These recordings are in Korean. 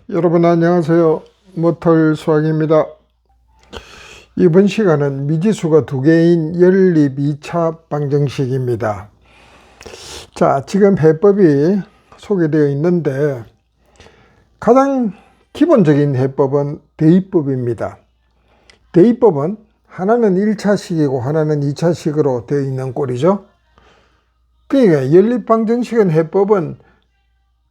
여러분 안녕하세요. 모털 수학입니다. 이번 시간은 미지수가 두 개인 연립 2차 방정식입니다. 자, 지금 해법이 소개되어 있는데 가장 기본적인 해법은 대입법입니다. 대입법은 하나는 1차식이고 하나는 2차식으로 되어 있는 꼴이죠. 그러니까 연립 방정식은 해법은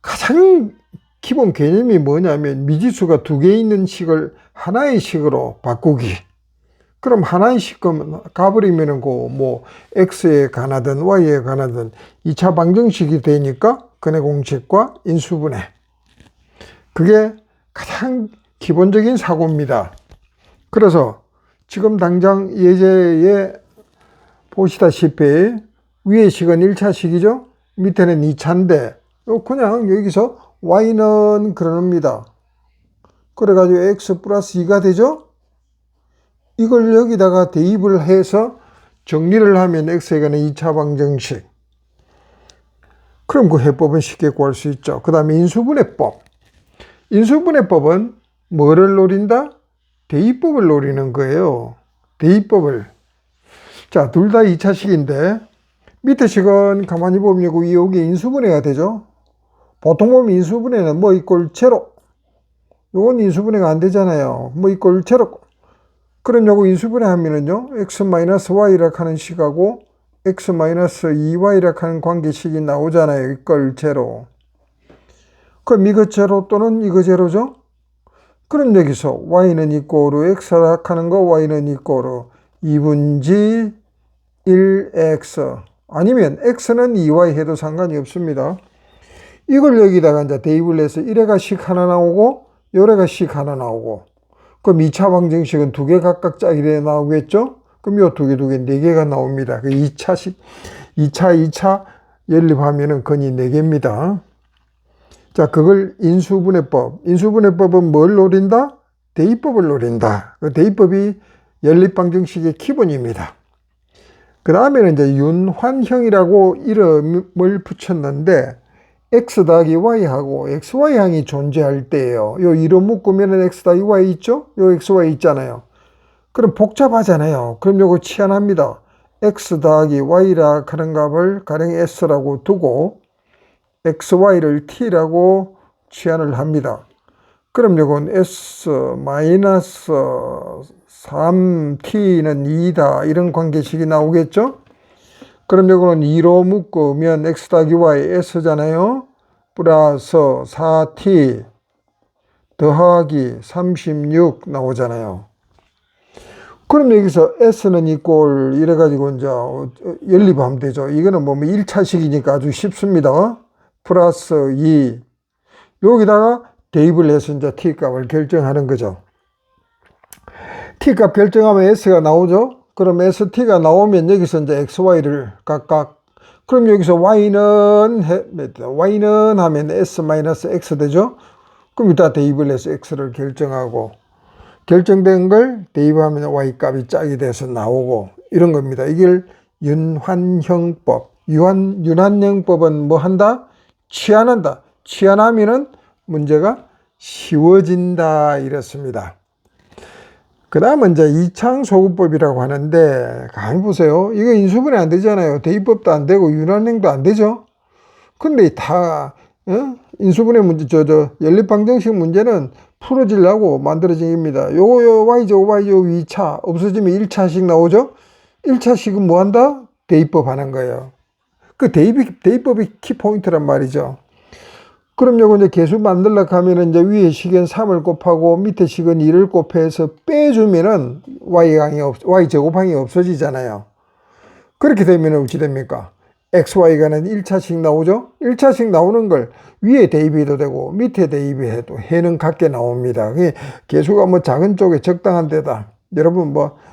가장 기본 개념이 뭐냐면 미지수가 두 개 있는 식을 하나의 식으로 바꾸기. 그럼 하나의 식 가버리면은 x에 관하든 y에 관하든 2차 방정식이 되니까 근의 공식과 인수분해. 그게 가장 기본적인 사고입니다. 그래서 지금 당장 예제에 보시다시피 위의 식은 1차식이죠. 밑에는 2차인데 그냥 여기서 y는 그럽니다. 그래가지고 x 플러스 2가 되죠. 이걸 여기다가 대입을 해서 정리를 하면 x에 관한 2차 방정식. 그럼 그 해법은 쉽게 구할 수 있죠. 그 다음에 인수분해법. 인수분해법은 뭐를 노린다? 대입법을 노리는 거예요. 대입법을. 자, 둘 다 2차식인데 밑에 식은 가만히 보면 여기 인수분해가 되죠. 보통 보면 인수분해는 이꼴 제로. 요건 인수분해가 안 되잖아요. 이꼴 제로. 그럼 요거 인수분해 하면은요, x-y라 하는 식하고 x-2y라 하는 관계식이 나오잖아요. 이꼴 제로. 그럼 이거 제로 또는 이거 제로죠? 그럼 여기서 y는 이꼴로 x라 하는 거 y는 이꼴로 2분지 1x. 아니면 x는 2y 해도 상관이 없습니다. 이걸 여기다가 이제 대입을 해서 1회가 식 하나 나오고 요래가 식 하나 나오고 그럼 2차 방정식은 두 개 각각 짝이 나오겠죠? 그럼 요 두 개 4개가 나옵니다. 그 2차 연립하면은 근이 4개입니다. 자, 그걸 인수분해법. 인수분해법은 뭘 노린다? 대입법을 노린다. 그 대입법이 연립 방정식의 기본입니다. 그 다음에는 이제 윤환형이라고 이름을 붙였는데 x 더하기 y하고 xy항이 존재할 때예요. 요 이로 묶으면 x 더하기 y 있죠? 요 xy 있잖아요. 그럼 복잡하잖아요. 그럼 요거 치환합니다. x 더하기 y라 하는 값을 가령 s라고 두고 xy를 t라고 치환을 합니다. 그럼 요건 s 마이너스 3t는 2다 이런 관계식이 나오겠죠? 그럼 요거는 2로 묶으면 x 더하기 y s잖아요. 플러스 4t 더하기 36 나오잖아요. 그럼 여기서 s는 이꼴 이래가지고 이제 연립하면 되죠. 이거는 1차식이니까 아주 쉽습니다. 플러스 2 여기다가 대입을 해서 이제 t값을 결정하는 거죠. t값 결정하면 s가 나오죠. 그럼 ST가 나오면 여기서 이제 XY를 각각 그럼 여기서 Y는 하면 S-X 되죠. 그럼 이따 대입을 해서 X를 결정하고 결정된 걸 대입하면 Y 값이 짝이 돼서 나오고 이런 겁니다. 이게 윤환형법. 윤환형법은 뭐 한다? 치환한다. 치환하면은 문제가 쉬워진다 이렇습니다. 그 다음은 이제 이창소구법이라고 하는데, 가만히 보세요. 이거 인수분해 안 되잖아요. 대입법도 안 되고, 윤환형도 안 되죠? 근데 인수분해 문제, 연립방정식 문제는 풀어지려고 만들어진 겁니다. 요거, y죠, 2차. 없어지면 1차식 나오죠? 1차식은 뭐 한다? 대입법 하는 거예요. 그 대입법이 키포인트란 말이죠. 그럼 요거 이제 계수 만들려고 하면은 이제 위에 식은 3을 곱하고 밑에 식은 2를 곱해서 빼주면은 y 제곱항이 없어지잖아요. 그렇게 되면은 어찌 됩니까? xy가는 1차식 나오죠? 1차식 나오는 걸 위에 대입해도 되고 밑에 대입해도 해는 같게 나옵니다. 계수가 작은 쪽에 적당한 데다 여러분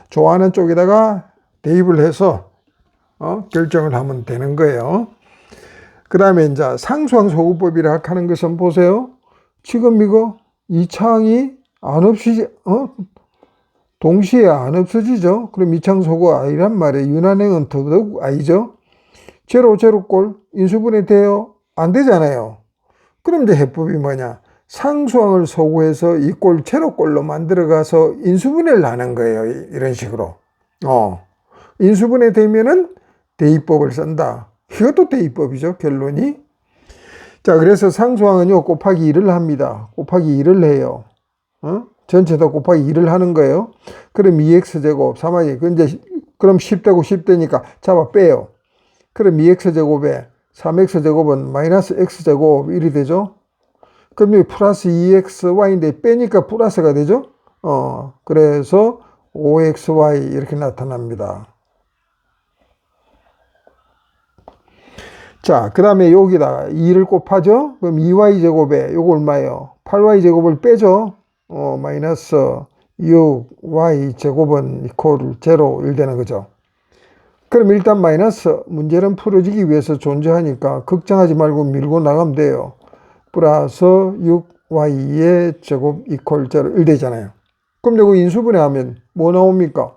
좋아하는 쪽에다가 대입을 해서 결정을 하면 되는 거예요. 그 다음에 이제 상수항 소구법이라 하는 것은 보세요. 지금 이거 2차항이 동시에 안 없어지죠. 그럼 2차항 소구 아니란 말이에요. 윤환형은 더더욱 아니죠. 제로 꼴 인수분해 돼요? 안 되잖아요. 그럼 이제 해법이 뭐냐? 상수항을 소구해서 이 꼴 제로꼴로 만들어가서 인수분해를 하는 거예요. 이런 식으로. 인수분해 되면은 대입법을 쓴다. 이것도 대입법이죠, 결론이. 자, 그래서 상수항은요, 곱하기 2를 합니다. 곱하기 2를 해요. 전체 다 곱하기 2를 하는 거예요. 그럼 2x제곱, 3y, 그럼 10되고 10되니까 잡아 빼요. 그럼 2x제곱에 3x제곱은 마이너스 x제곱 1이 되죠. 그럼 여기 플러스 2xy인데 빼니까 플러스가 되죠. 그래서 5xy 이렇게 나타납니다. 자, 그 다음에 여기다 2를 곱하죠. 그럼 2y제곱에 요거 얼마예요? 8y제곱을 빼죠. 마이너스 6y제곱은 이퀄 0, 1 되는 거죠. 그럼 일단 마이너스 문제는 풀어지기 위해서 존재하니까 걱정하지 말고 밀고 나가면 돼요. 플러스 6y의 제곱 이퀄 0, 1 되잖아요. 그럼 이거 인수분해하면 뭐 나옵니까?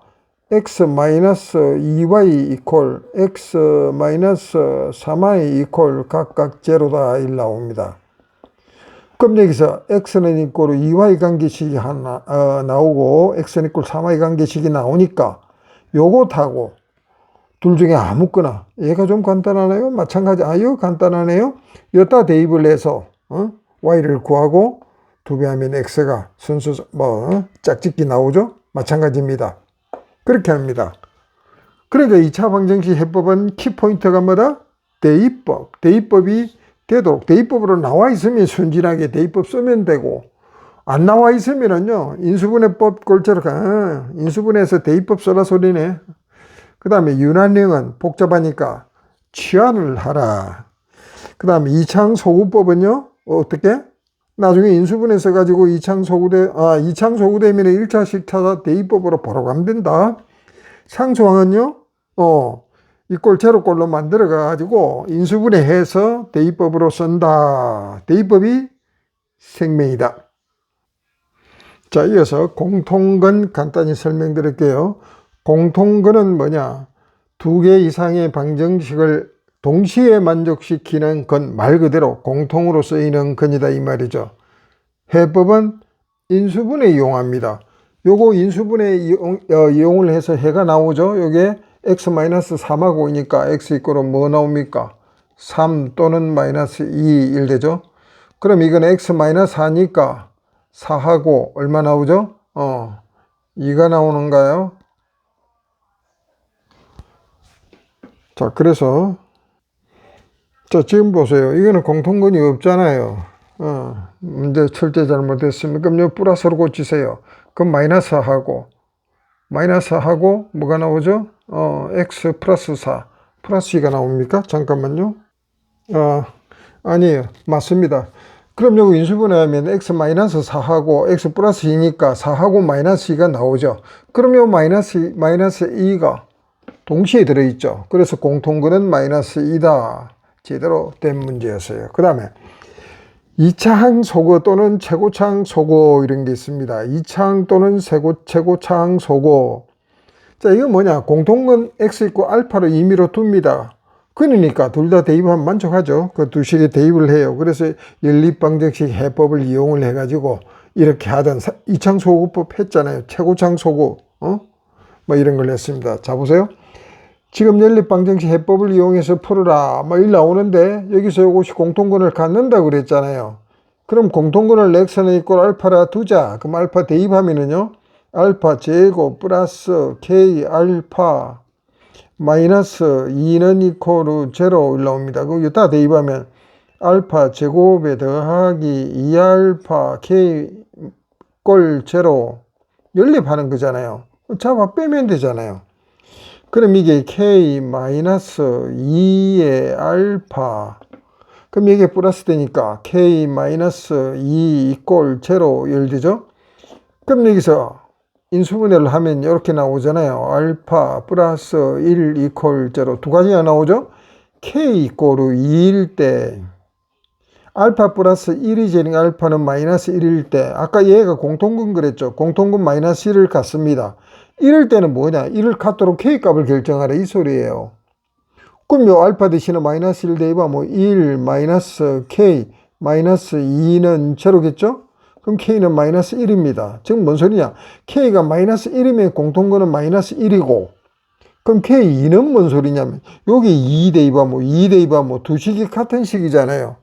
x 마이너스 2y 이퀄 x 마이너스 3y 이퀄 각각 제로다 1 나옵니다. 그럼 여기서 x는 이퀄 2y 관계식이 하나 나오고 x는 이퀄 3y 관계식이 나오니까 요것하고 둘 중에 아무거나 얘가 좀 간단하네요. 마찬가지 이거 간단하네요. 여기다 대입을 해서 y를 구하고 2배 하면 x가 순수 짝짓기 나오죠. 마찬가지입니다. 그렇게 합니다. 그러니까 2차 방정식 해법은 키포인트가 뭐다? 대입법. 대입법이 되도록 대입법으로 나와 있으면 순진하게 대입법 쓰면 되고 안 나와 있으면은요 인수분해법 골자로 인수분해해서 대입법 써라 소리네. 그 다음에 윤환령은 복잡하니까 취한을 하라. 그 다음에 이창소구법은요 어떻게? 나중에 인수분해 써가지고 이창소구되면 1차식 찾아 대입법으로 바로 가면 된다. 상수항은요, 이꼴 제로꼴로 만들어가지고 인수분해해서 대입법으로 쓴다. 대입법이 생명이다. 자, 이어서 공통근 간단히 설명드릴게요. 공통근은 뭐냐? 2개 이상의 방정식을 동시에 만족시키는 근, 말 그대로 공통으로 쓰이는 근이다 이 말이죠. 해법은 인수분해 이용합니다. 요거 인수분해 이용을 해서 해가 나오죠. 요게 x-3하고 이니까 x 이꼴은 뭐 나옵니까? 3 또는 마이너스 2, 1 되죠. 그럼 이건 x-4니까 4하고 얼마 나오죠? 2가 나오는가요? 자, 그래서 자, 지금 보세요. 이거는 공통근이 없잖아요. 문제 철제 잘못했으면 그럼 요 플러스로 고치세요. 그럼 마이너스하고 뭐가 나오죠? x 플러스 4 플러스 2가 나옵니까? 잠깐만요. 아니에요. 맞습니다. 그럼 여기 인수분해하면 x 마이너스 4하고 x 플러스 2니까 4하고 마이너스 2가 나오죠. 그럼 요 마이너스 2가 동시에 들어있죠. 그래서 공통근은 마이너스 2다. 제대로 된 문제였어요. 그 다음에 2차항 소거 또는 최고차항 소거 이런 게 있습니다. 2차항 또는 최고차항 소거. 자, 이건 뭐냐? 공통근 x 있고 알파로 임의로 둡니다. 그러니까 둘 다 대입하면 만족하죠. 그 두 식에 대입을 해요. 그래서 연립방정식 해법을 이용을 해가지고 이렇게 하던 2차항 소거법 했잖아요. 최고차항 소거, 뭐 이런 걸 했습니다. 자, 보세요. 지금 연립방정식 해법을 이용해서 풀어라 일 나오는데 여기서 이것이 공통근을 갖는다 그랬잖아요. 그럼 공통근을 x는 이꼴 알파라 두자. 그럼 알파 대입하면은요 알파 제곱 플러스 k 알파 마이너스 2는 이꼴 0 나옵니다. 그럼 여기다 대입하면 알파 제곱에 더하기 2알파 k 꼴 0 연립하는 거잖아요. 잡아 빼면 되잖아요. 그럼 이게 k-2의 알파. 그럼 이게 플러스 되니까 k-2 이꼴 0 열되죠? 그럼 여기서 인수분해를 하면 이렇게 나오잖아요. 알파 플러스 1 이꼴 0. 두 가지가 나오죠? k 이꼴 2일 때 알파 플러스 1이 되니까 알파는 마이너스 1일 때 아까 얘가 공통근 그랬죠? 공통근 마이너스 1을 갖습니다. 이럴 때는 뭐냐? 1을 갖도록 K값을 결정하라 이 소리예요. 그럼 요 알파 대신에 마이너스 1 대입하면 1 마이너스 K 마이너스 2는 제로겠죠? 그럼 K는 마이너스 1입니다. 즉 뭔 소리냐? K가 마이너스 1이면 공통근은 마이너스 1이고, 그럼 K2는 뭔 소리냐면 여기 2 대입하면 2 대입하면 두 식이 같은 식이잖아요.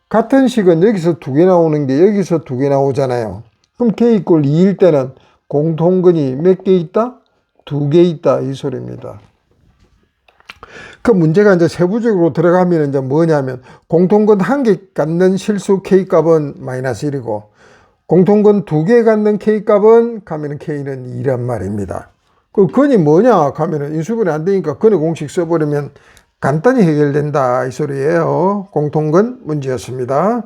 같은 식은 여기서 두 개 나오는 게 여기서 두 개 나오잖아요. 그럼 K 이꼴 2일 때는 공통근이 몇 개 있다? 두 개 있다, 이 소리입니다. 그 문제가 이제 세부적으로 들어가면 이제 뭐냐면 공통근 한 개 갖는 실수 K 값은 마이너스 1이고 공통근 두 개 갖는 K 값은 가면은 K는 2란 말입니다. 그 근이 뭐냐 하면은 인수분해 안 되니까 근의 공식 써버리면 간단히 해결된다, 이 소리예요. 공통근 문제였습니다.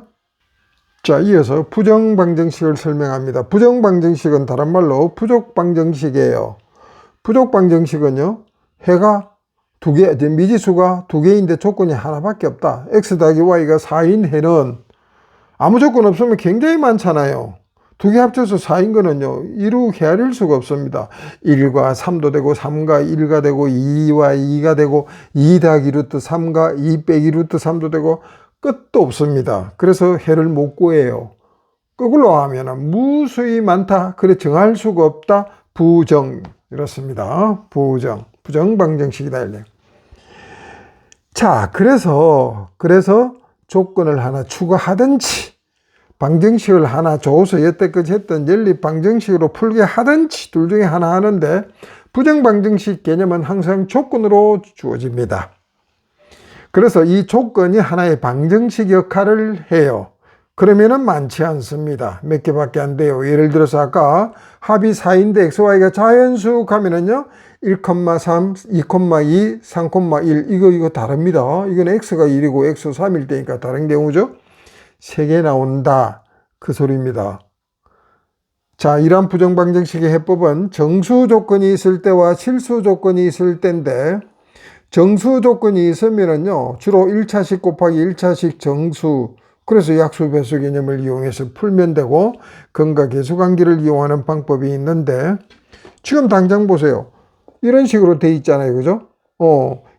자, 이어서 부정방정식을 설명합니다. 부정방정식은 다른 말로 부족방정식이에요. 부족방정식은요, 해가 두 개, 미지수가 두 개인데 조건이 하나밖에 없다. x 더하기 y가 4인 해는 아무 조건 없으면 굉장히 많잖아요. 두 개 합쳐서 4인 거는요, 이루 헤아릴 수가 없습니다. 1과 3도 되고 3과 1가 되고 2와 2가 되고 2 더하기 루트 3과 2 빼기 루트 3도 되고 끝도 없습니다. 그래서 해를 못 구해요. 그걸로 하면 무수히 많다. 그래 정할 수가 없다. 부정. 이렇습니다. 부정. 부정방정식이다. 이래. 자, 그래서 조건을 하나 추가하든지 방정식을 하나 줘서 여태까지 했던 연립 방정식으로 풀게 하든지 둘 중에 하나 하는데 부정방정식 개념은 항상 조건으로 주어집니다. 그래서 이 조건이 하나의 방정식 역할을 해요. 그러면은 많지 않습니다. 몇 개밖에 안 돼요. 예를 들어서 아까 합이 4인데 xy가 자연수 가면은요 1,3, 2,2, 3,1 이거 다릅니다. 이건 x가 1이고 x 3일 때니까 다른 경우죠. 3개 나온다, 그 소리입니다. 자, 이러한 부정방정식의 해법은 정수 조건이 있을 때와 실수 조건이 있을 때인데 정수 조건이 있으면은요 주로 1차식 곱하기 1차식 정수, 그래서 약수 배수 개념을 이용해서 풀면 되고 근과 계수 관계를 이용하는 방법이 있는데 지금 당장 보세요. 이런 식으로 돼 있잖아요. 그죠?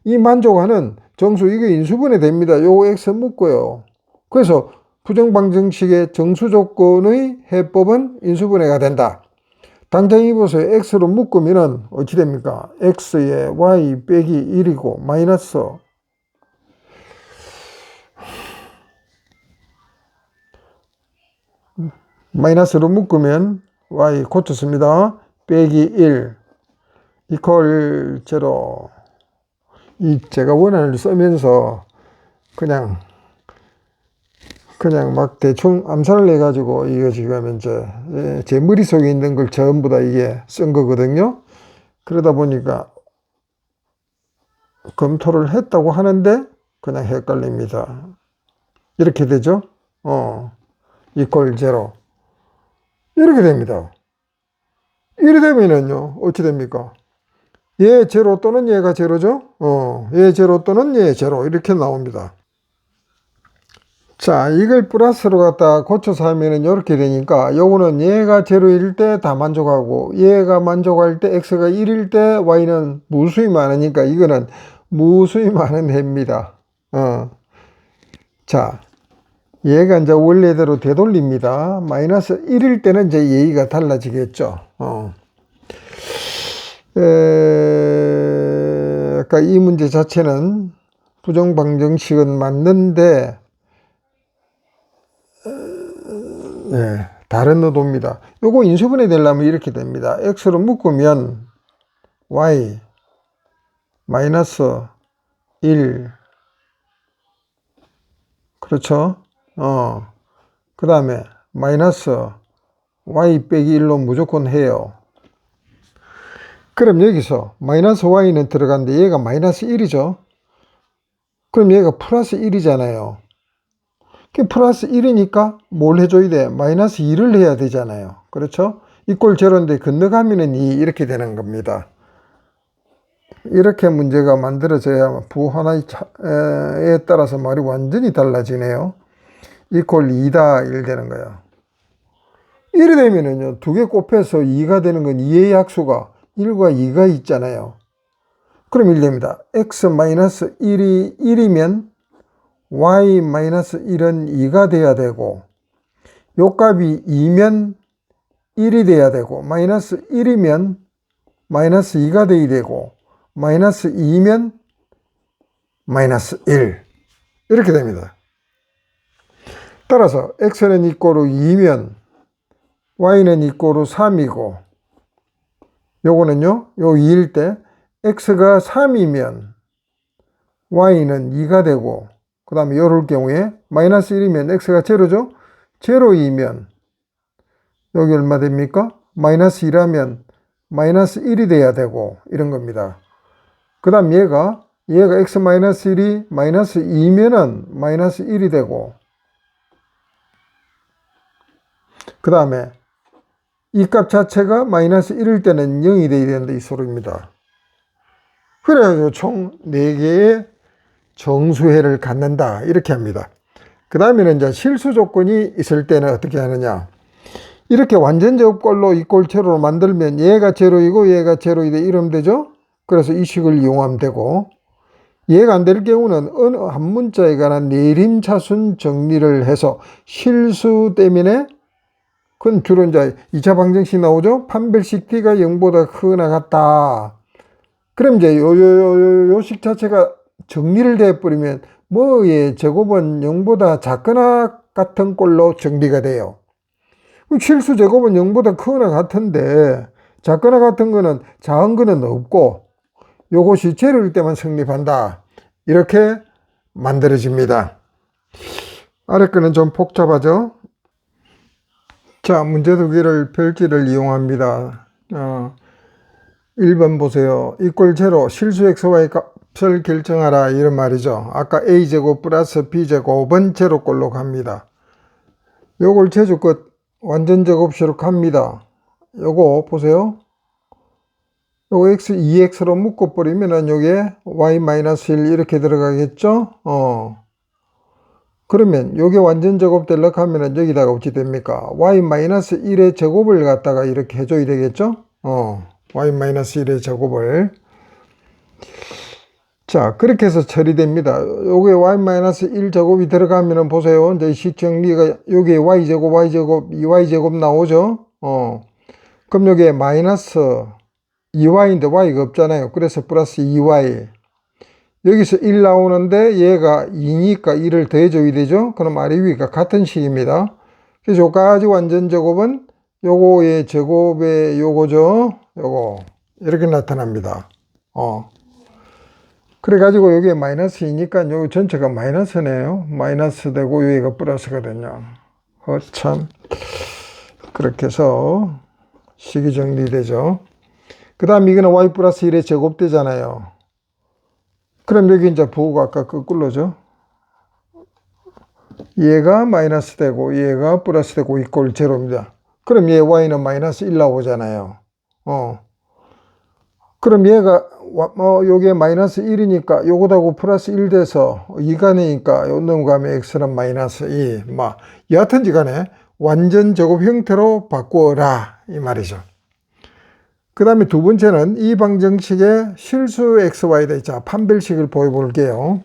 이 만족하는 정수, 이게 인수분해 됩니다. 요거 x 묶고요. 그래서 부정방정식의 정수 조건의 해법은 인수분해가 된다. 당장 이 보세요. x로 묶으면은 어찌 됩니까? x에 y 빼기 1이고 마이너스로 묶으면 y 고쳤습니다. 빼기 1 이퀄 제로. 이 제가 원한을 쓰면서 그냥 막 대충 암산을 해가지고 이거 지금 이제 제 머릿속에 있는 걸 전부 다 이게 쓴 거거든요. 그러다 보니까 검토를 했다고 하는데 그냥 헷갈립니다. 이렇게 되죠. 이퀄 제로. 이렇게 됩니다. 이래 되면은요 어찌 됩니까? 얘 제로 또는 얘가 제로죠. 얘 제로 또는 얘 제로 이렇게 나옵니다. 자, 이걸 플러스로 갖다 고쳐서 하면은 이렇게 되니까 요거는 얘가 제로일 때 다 만족하고 얘가 만족할 때 x가 1일 때 y는 무수히 많으니까 이거는 무수히 많은 해입니다. 자, 얘가 이제 원래대로 되돌립니다. 마이너스 1일 때는 이제 얘가 달라지겠죠. 아까 이 문제 자체는 부정방정식은 맞는데 다른 의도입니다. 요거 인수분해 되려면 이렇게 됩니다. x로 묶으면 y 마이너스 1 그렇죠? 그 다음에 마이너스 y 빼기 1로 무조건 해요. 그럼 여기서 마이너스 y는 들어갔는데 얘가 마이너스 1이죠. 그럼 얘가 플러스 1이잖아요. 플러스 1이니까 뭘 해줘야 돼? 마이너스 2를 해야 되잖아요. 그렇죠? 이꼴 제로인데 건너가면은 2 이렇게 되는 겁니다. 이렇게 문제가 만들어져야 부 하나에 따라서 말이 완전히 달라지네요. 이꼴 2다 1 되는 거예요. 이래 되면은요 두 개 곱해서 2가 되는 건 2의 약수가 1과 2가 있잖아요. 그럼 1 됩니다. x 마이너스 1이 1이면 y-1은 2가 돼야 되고 요 값이 2면 1이 돼야 되고 마이너스 1이면 마이너스 2가 돼야 되고 마이너스 2면 마이너스 1 이렇게 됩니다. 따라서 x는 이꼬르 2면 y는 이꼬르 3이고 요거는요 요 2일 때 x가 3이면 y는 2가 되고 그 다음에 요럴 경우에 마이너스 1이면 x가 제로죠. 제로이면 여기 얼마 됩니까? 마이너스 2라면 마이너스 1이 돼야 되고 이런 겁니다. 그 다음 얘가 x 마이너스 1이 마이너스 2면은 마이너스 1이 되고 그 다음에 이 값 자체가 마이너스 1일 때는 0이 돼야 된다 이 소리입니다. 그래가지고 총 4개의 정수해를 갖는다 이렇게 합니다. 그 다음에는 이제 실수 조건이 있을 때는 어떻게 하느냐, 이렇게 완전 제곱꼴로 이꼴 제로로 만들면 얘가 제로이고 얘가 제로이다 이러면 되죠. 그래서 이 식을 이용하면 되고, 얘가 안 될 경우는 어느 한 문자에 관한 내림차순 정리를 해서 실수 때문에 그건 주로 이제 2차 방정식 나오죠. 판별식 t가 0보다 크거나 같다. 그럼 이제 요 식 자체가 정리를 돼버리면 뭐의 제곱은 0보다 작거나 같은 꼴로 정리가 돼요. 실수 제곱은 0보다 크거나 같은데 작거나 같은 거는 작은 거는 없고 요것이 제로일 때만 성립한다. 이렇게 만들어집니다. 아래 거는 좀 복잡하죠. 자, 문제 두 개를 별지를 이용합니다. 1번 보세요. 이꼴 제로 실수 xy 값을 결정하라 이런 말이죠. 아까 a제곱 플러스 b제곱은 제로꼴로 갑니다. 요걸 제주 끝 완전 제곱식으로 갑니다. 요거 보세요. 요거 x 2x로 묶어버리면은 요게 y-1 이렇게 들어가겠죠. 그러면 요게 완전 제곱 되려고 하면은 여기다가 어찌 됩니까? y-1의 제곱을 갖다가 이렇게 해줘야 되겠죠. y-1의 제곱을. 자, 그렇게 해서 처리됩니다. 요게 y-1 제곱이 들어가면은 보세요. 이제 식 정리가 요게 y제곱, y제곱, 2y제곱 나오죠. 그럼 요게 마이너스 2y인데 y가 없잖아요. 그래서 플러스 2y. 여기서 1 나오는데 얘가 2니까 1을 더해줘야 되죠. 그럼 아래 위가 같은 식입니다. 그래서 요까지 완전 제곱은 요거의 제곱의 요거죠. 요거 이렇게 나타납니다. 그래가지고 여기에 마이너스 2니까 요 전체가 마이너스네요. 마이너스 되고 여기가 플러스거든요. 참. 그렇게 해서 식이 정리되죠. 그 다음 이거는 y 플러스 1의 제곱되잖아요. 그럼 여기 이제 부호가 아까 거꾸로죠. 얘가 마이너스 되고 얘가 플러스 되고 이꼴 제로입니다. 그럼 얘 y는 마이너스 1 나오잖아요. 그럼 얘가 요게 마이너스 1이니까 요거하고 플러스 1 돼서 2가 되니까 요 넘어가면 x는 마이너스 2. 여하튼지 간에 완전 제곱 형태로 바꾸어라 이 말이죠. 그 다음에 두 번째는 이 방정식의 실수 xy다. 자, 판별식을 보여볼게요.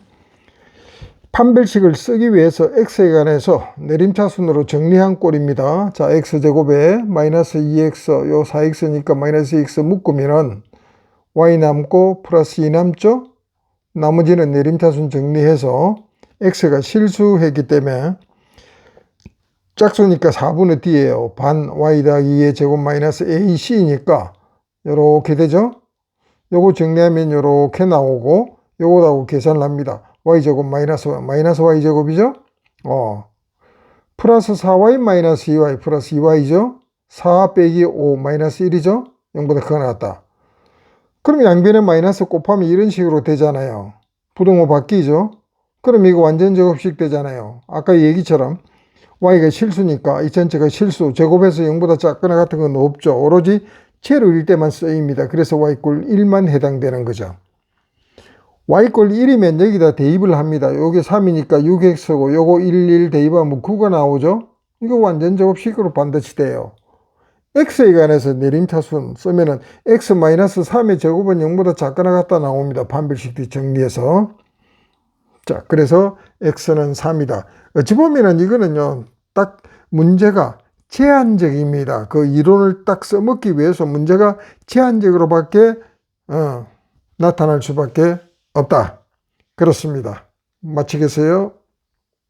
판별식을 쓰기 위해서 x에 관해서 내림차순으로 정리한 꼴입니다. 자, x제곱에 마이너스 2x, 요 4x니까 마이너스 2x 묶으면은 y 남고 플러스 2 남죠? 나머지는 내림차순 정리해서 x가 실수했기 때문에 짝수니까 4분의 d예요. 반 y 더하기 2의 제곱 마이너스 ac니까 요렇게 되죠? 요거 정리하면 요렇게 나오고 요거하고 계산을 합니다. y제곱 마이너스 y제곱이죠? 플러스 4y 마이너스 2y 플러스 2y죠? 4 빼기 5 마이너스 1이죠? 0보다 크거나 같다. 그럼 양변에 마이너스 곱하면 이런 식으로 되잖아요. 부동호 바뀌죠? 그럼 이거 완전 제곱식 되잖아요. 아까 얘기처럼 y가 실수니까 이 전체가 실수, 제곱해서 0보다 작거나 같은 건 없죠. 오로지 제로일 때만 쓰입니다. 그래서 y꼴 1만 해당되는 거죠. y꼴 1이면 여기다 대입을 합니다. 요게 3이니까 6x고 요거 1 대입하면 9가 나오죠. 이거 완전 제곱식으로 반드시 돼요. x에 관해서 내림차순 쓰면은 x-3의 제곱은 0보다 작거나 같다 나옵니다. 판별식 정리해서. 자, 그래서 x는 3이다. 어찌 보면은 이거는요, 딱 문제가 제한적입니다. 그 이론을 딱 써먹기 위해서 문제가 제한적으로밖에 나타날 수밖에 없다. 그렇습니다. 마치겠어요?